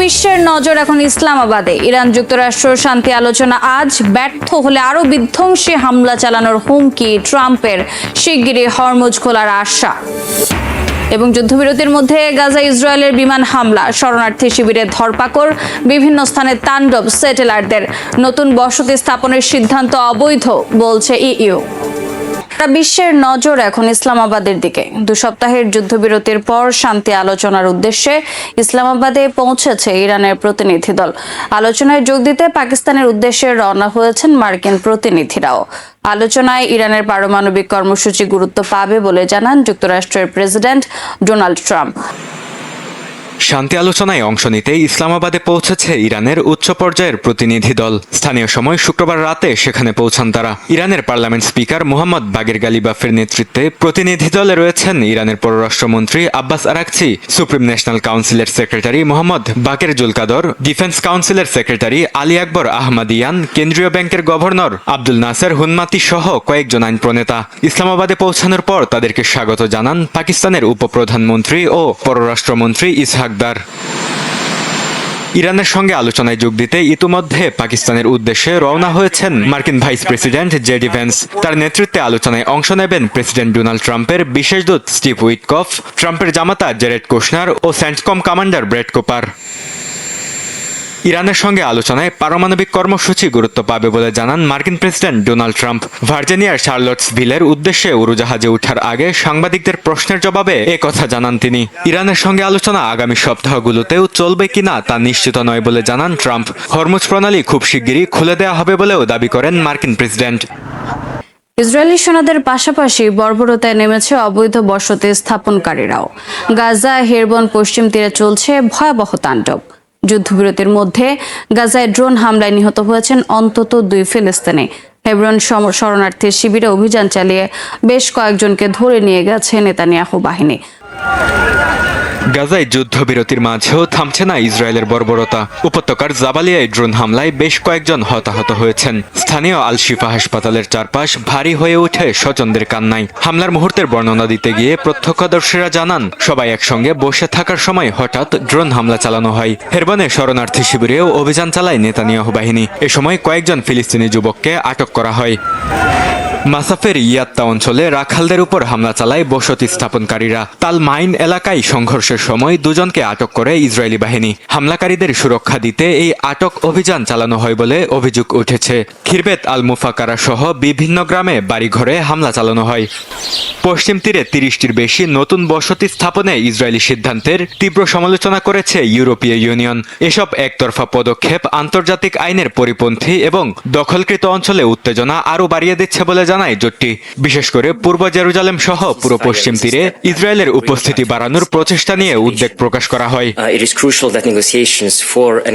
বিশ্বের নজর এখন ইসলামাবাদে। ইরান যুক্তরাষ্ট্র শান্তি আলোচনা আজ ব্যর্থ হলে আরো বিধ্বংসী হামলা চালানোর হুমকি ট্রাম্পের, শিগগিরই হরমুজ খোলার আশা। এবং যুদ্ধবিরতির মধ্যে গাজা ইসরায়েলের বিমান হামলা, শরণার্থী শিবিরে ধরপাকড়, বিভিন্ন স্থানে তাণ্ডব সেটেলারদের, নতুন বসতি স্থাপনের সিদ্ধান্ত অবৈধ বলছে ইইউ। বিশ্বের নজর এখন ইসলামাবাদের দিকে। 2 সপ্তাহের যুদ্ধবিরতির পর শান্তি আলোচনার উদ্দেশ্যে ইসলামাবাদে পৌঁছেছে ইরানের প্রতিনিধি দল। আলোচনায় যোগ দিতে পাকিস্তানের উদ্দেশ্যে রওনা হয়েছেন মার্কিন প্রতিনিধিরাও। আলোচনায় ইরানের পারমাণবিক কর্মসূচি গুরুত্ব পাবে বলে জানান যুক্তরাষ্ট্রের প্রেসিডেন্ট ডোনাল্ড ট্রাম্প। শান্তি আলোচনায় অংশ নিতে ইসলামাবাদে পৌঁছেছে ইরানের উচ্চ পর্যায়ের প্রতিনিধি দল। স্থানীয় সময় শুক্রবার রাতে সেখানে পৌঁছান তারা। ইরানের পার্লামেন্ট স্পিকার মোহাম্মদ বাগের গালিবাফের নেতৃত্বে প্রতিনিধি দলে রয়েছেন ইরানের পররাষ্ট্রমন্ত্রী আব্বাস আরাকচি, সুপ্রিম ন্যাশনাল কাউন্সিলের সেক্রেটারি মোহাম্মদ বাকের জুলকাদর, ডিফেন্স কাউন্সিলের সেক্রেটারি আলী আকবর আহমাদিয়ান, কেন্দ্রীয় ব্যাংকের গভর্নর আব্দুল নাসের হুনমাতি সহ কয়েকজন আইন প্রণেতা। ইসলামাবাদে পৌঁছানোর পর তাদেরকে স্বাগত জানান পাকিস্তানের উপপ্রধানমন্ত্রী ও পররাষ্ট্রমন্ত্রী ইসহাক দার। ইরানের সঙ্গে আলোচনায় যোগ দিতে ইতিমধ্যে পাকিস্তানের উদ্দেশ্যে রওনা হয়েছেন মার্কিন ভাইস প্রেসিডেন্ট জেডি ভ্যান্স। তার নেতৃত্বে আলোচনায় অংশ নেবেন প্রেসিডেন্ট ডোনাল্ড ট্রাম্পের বিশেষ দূত স্টিভ উইটকফ, ট্রাম্পের জামাতা জেরেড কুশনার ও সেন্টকম কমান্ডার ব্রেট কুপার। ইরানের সঙ্গে আলোচনায় পারমাণবিক কর্মসূচি গুরুত্ব পাবে বলে জানান মার্কিন প্রেসিডেন্ট ডোনাল্ড ট্রাম্প। ভার্জিনিয়ার শার্লটসভিলের উদ্দেশ্যে উড়োজাহাজে ওঠার আগে সাংবাদিকদের প্রশ্নের জবাবে কথা জানান তিনি। ইরানের সঙ্গে আলোচনা আগামী সপ্তাহগুলোতেও চলবে কিনা তা নিশ্চিত নয় বলে জানান ট্রাম্প। হরমুজ প্রণালী খুব শিগগিরই খুলে দেওয়া হবে বলেও দাবি করেন মার্কিন প্রেসিডেন্ট। ইসরায়েলি সেনাদের পাশাপাশি বর্বরতায় নেমেছে অবৈধ বসতি স্থাপনকারীরাও। গাজা হেরবন পশ্চিম তীরে চলছে ভয়াবহ তাণ্ডব। যুদ্ধবিরতির মধ্যে গাজায় ড্রোন হামলায় নিহত হয়েছেন অন্তত 2 ফিলিস্তিনি। হেবরন শরণার্থী শিবিরে অভিযান চালিয়ে বেশ কয়েকজনকে ধরে নিয়ে গেছে নেতানিয়াহু বাহিনী। গাজায় যুদ্ধবিরতির মাঝেও থামছে না ইসরায়েলের বর্বরতা। উপত্যকার জাবালিয়ায় ড্রোন হামলায় বেশ কয়েকজন হতাহত হয়েছেন। স্থানীয় আল শিফা হাসপাতালের চারপাশ ভারী হয়ে ওঠে স্বজনদের কান্নায়। হামলার মুহূর্তের বর্ণনা দিতে গিয়ে প্রত্যক্ষদর্শীরা জানান, সবাই একসঙ্গে বসে থাকার সময় হঠাৎ ড্রোন হামলা চালানো হয়। হেরবনে শরণার্থী শিবিরেও অভিযান চালায় নেতানিয়াহু বাহিনী। এ সময় কয়েকজন ফিলিস্তিনি যুবককে আটক করা হয়। মাসাফের ইয়াত্তা অঞ্চলে রাখালদের উপর হামলা চালায় বসতি স্থাপনকারীরা। তাল মাইন এলাকায় সংঘর্ষের সময় 2 জনকে আটক করে ইসরায়েলি বাহিনী। হামলাকারীদের সুরক্ষা দিতে এই আটক অভিযান চালানো হয় বলে অভিযোগ উঠেছে। খিরবেত আল মুফাকারা সহ বিভিন্ন গ্রামে বাড়িঘরে হামলা চালানো হয়। পশ্চিম তীরে 30টির বেশি নতুন বসতি স্থাপনে ইসরায়েলি সিদ্ধান্তের তীব্র সমালোচনা করেছে ইউরোপীয় ইউনিয়ন। এসব একতরফা পদক্ষেপ আন্তর্জাতিক আইনের পরিপন্থী এবং দখলকৃত অঞ্চলে উত্তেজনা আরও বাড়িয়ে দিচ্ছে বলে জানায় জোটটি। বিশেষ করে পূর্ব জেরুজালেম সহ পুরো পশ্চিম তীরে ইসরায়েলের উপস্থিতি বাড়ানোর প্রচেষ্টা নিয়ে উদ্বেগ প্রকাশ করা হয়।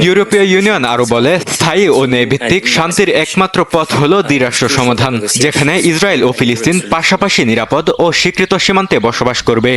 ইউরোপীয় ইউনিয়ন আরও বলে, স্থায়ী ও ন্যায়ভিত্তিক শান্তির একমাত্র পথ হল দ্বিরাষ্ট্র সমাধান, যেখানে ইসরায়েল ও ফিলিস্তিন পাশাপাশি নিরাপদ ও স্বীকৃত সীমান্তে বসবাস করবে।